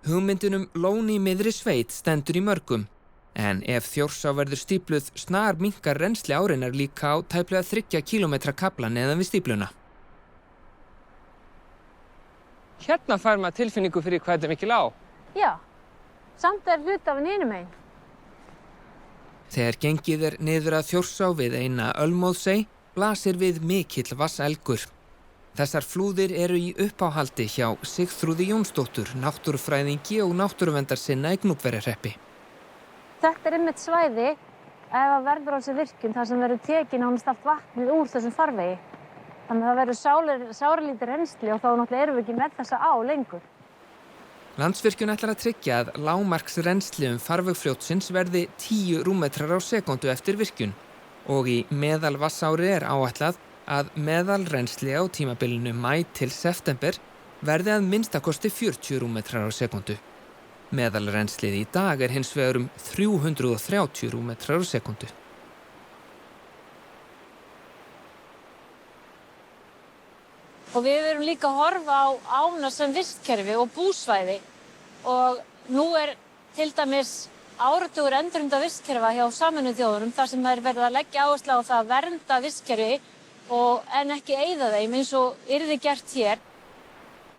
Hugmyndin lón í miðri sveit stendur í mörgum, en ef Þjórsá verður stípluð snar minnkar rennsli árinnar líka á tæplega 3 kílómetra kafla neðan við stípluna. Hérna fær maður tilfinningu fyrir hvað þetta mikil á. Já, samt hluti af hinum megin. Þegar gengið niður að Þjórsá við eina Ölmóðsey blasir við mikill vatnselgur. Þessar flúðir eru í uppáhaldi hjá Sigþrúði Jónsdóttur, náttúrufræðingi og náttúruverndarsinna í Gnúpverjahreppi. Þetta einmitt svæði ef að verðum þar sem verður tekin nánast allt vatnið úr þessum farvegi. Þannig að það verður sáralítið rennsli og þá náttúrulega erum við ekki með þessa á lengur. Landsvirkjun ætlar að tryggja að lágmarksrennsli farveg fljótsins verði 10 rúmmetrar á sekúndu eftir virkjun og í meðalvatnsári áætlað að meðalrennsli á tímabilinu maí til september verði að minnstakosti 40 rúmmetrar á sekúndu. Meðalrennslið í dag hins vegar 330 rúmmetrar á sekúndu. Og við erum líka að horfa á ána sem vistkerfi og búsvæði og nú til dæmis áratugur endurheimt vistkerfa hjá Sameinuðu þjóðunum þar sem verið að leggja áherslu á það að vernda vistkerfi en ekki eyða þeim eins og yrði gert hér.